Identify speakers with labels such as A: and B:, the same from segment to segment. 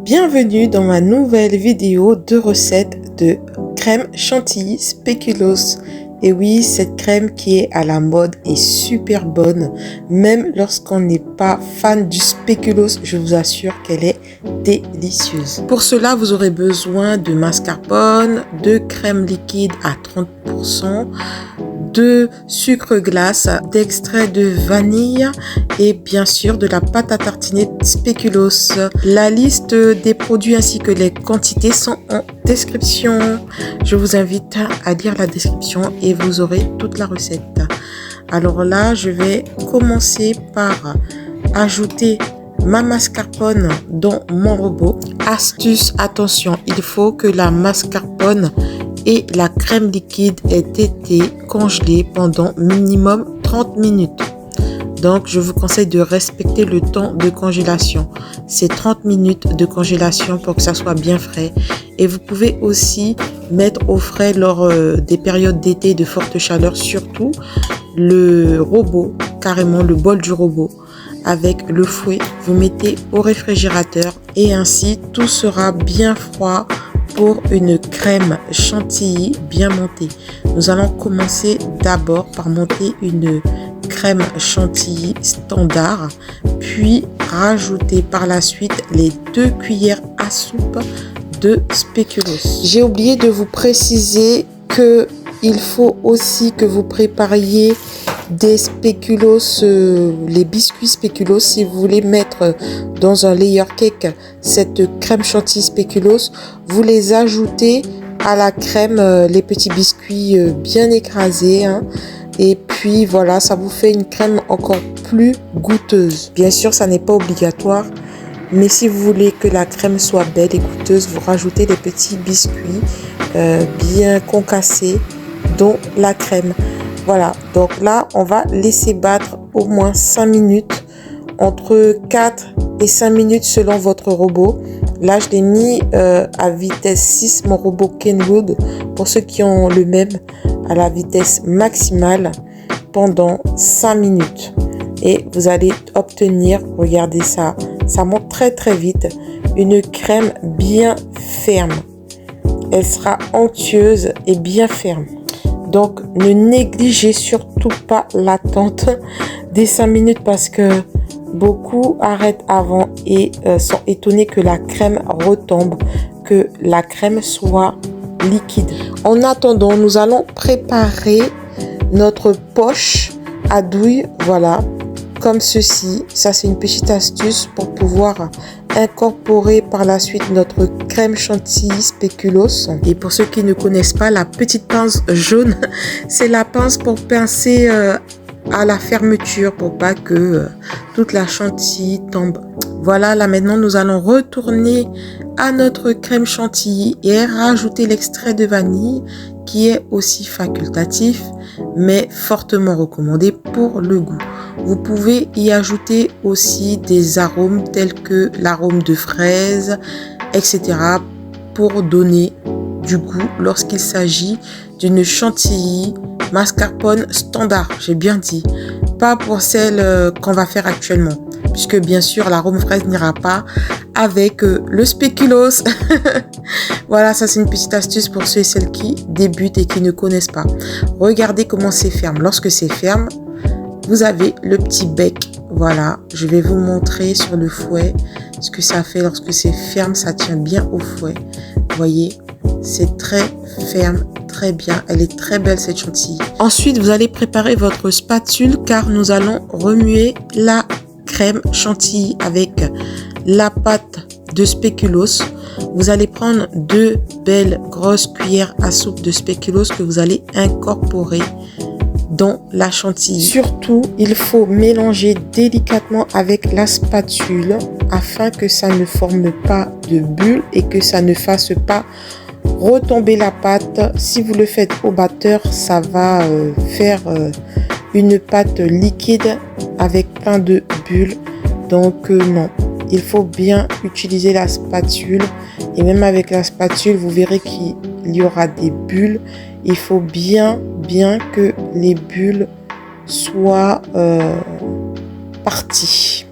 A: Bienvenue dans ma nouvelle vidéo de recette de crème chantilly spéculoos. Et oui, cette crème qui est à la mode est super bonne. Même lorsqu'on n'est pas fan du spéculoos, je vous assure qu'elle est délicieuse. Pour cela, vous aurez besoin de mascarpone, de crème liquide à 30%, de sucre glace, d'extrait de vanille et bien sûr de la pâte à tartiner spéculoos. La liste des produits ainsi que les quantités sont en description. Je vous invite à lire la description et vous aurez toute la recette. Alors là, je vais commencer par ajouter ma mascarpone dans mon robot. Astuce, attention, il faut que la mascarpone et la crème liquide aient été congelées pendant minimum 30 minutes. Donc, je vous conseille de respecter le temps de congélation. C'est 30 minutes de congélation pour que ça soit bien frais. Et vous pouvez aussi mettre au frais lors des périodes d'été de forte chaleur, surtout le robot, carrément le bol du robot. Avec le fouet, vous mettez au réfrigérateur et ainsi tout sera bien froid pour une crème chantilly bien montée. Nous allons commencer d'abord par monter une crème chantilly standard, puis rajouter par la suite les 2 cuillères à soupe de spéculoos. J'ai oublié de vous préciser que il faut aussi que vous prépariez des spéculoos, les biscuits spéculoos. Si vous voulez mettre dans un layer cake cette crème chantilly spéculoos, vous les ajoutez à la crème, les petits biscuits bien écrasés, hein. Et puis voilà, ça vous fait une crème encore plus goûteuse. Bien sûr, ça n'est pas obligatoire, mais si vous voulez que la crème soit belle et goûteuse, vous rajoutez des petits biscuits bien concassés dans la crème. Voilà, donc là, on va laisser battre au moins 5 minutes, entre 4 et 5 minutes selon votre robot. Là, je l'ai mis à vitesse 6, mon robot Kenwood, pour ceux qui ont le même, à la vitesse maximale pendant 5 minutes. Et vous allez obtenir, regardez ça, ça monte très très vite, une crème bien ferme. Elle sera onctueuse et bien ferme. Donc, ne négligez surtout pas l'attente des 5 minutes parce que beaucoup arrêtent avant et sont étonnés que la crème retombe, que la crème soit liquide. En attendant, nous allons préparer notre poche à douille, voilà, comme ceci. Ça, c'est une petite astuce pour pouvoir incorporer par la suite notre crème chantilly spéculoos. Et pour ceux qui ne connaissent pas, la petite pince jaune, c'est la pince pour pincer à la fermeture pour pas que toute la chantilly tombe. Voilà, là maintenant nous allons retourner à notre crème chantilly et rajouter l'extrait de vanille qui est aussi facultatif mais fortement recommandé pour le goût. Vous pouvez y ajouter aussi des arômes tels que l'arôme de fraise, etc. pour donner du goût lorsqu'il s'agit d'une chantilly mascarpone standard, j'ai bien dit, pas pour celle qu'on va faire actuellement, puisque bien sûr l'arôme fraise n'ira pas avec le spéculoos. Voilà, ça c'est une petite astuce pour ceux et celles qui débutent et qui ne connaissent pas. Regardez comment c'est ferme. Lorsque c'est ferme, vous avez le petit bec. Voilà, je vais vous montrer sur le fouet ce que ça fait lorsque c'est ferme. Ça tient bien au fouet. Vous voyez, c'est très ferme, très bien. Elle est très belle cette chantilly. Ensuite, vous allez préparer votre spatule car nous allons remuer la crème chantilly avec la pâte de spéculoos. Vous allez prendre 2 belles grosses cuillères à soupe de spéculoos que vous allez incorporer dans la chantilly. Surtout, il faut mélanger délicatement avec la spatule afin que ça ne forme pas de bulles et que ça ne fasse pas retomber la pâte. Si vous le faites au batteur, ça va faire une pâte liquide avec plein de bulles. Donc non, il faut bien utiliser la spatule et même avec la spatule, vous verrez qu'il y aura des bulles. Il faut bien que les bulles soient parties.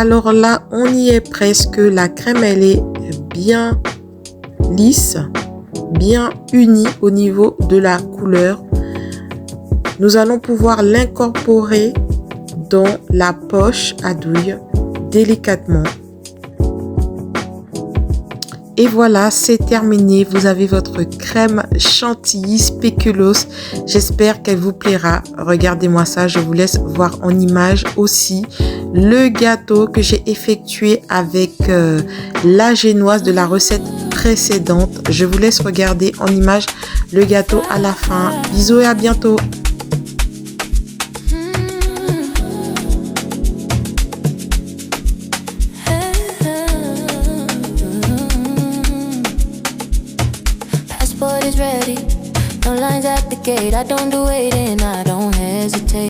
A: Alors là, on y est presque. La crème, elle est bien lisse, bien unie au niveau de la couleur. Nous allons pouvoir l'incorporer dans la poche à douille délicatement. Et voilà, c'est terminé. Vous avez votre crème chantilly spéculoos. J'espère qu'elle vous plaira. Regardez-moi ça. Je vous laisse voir en image aussi le gâteau que j'ai effectué avec la génoise de la recette précédente. Je vous laisse regarder en image le gâteau à la fin. Bisous et à bientôt.
B: Is ready. No lines at the gate. I don't do waiting. I don't hesitate.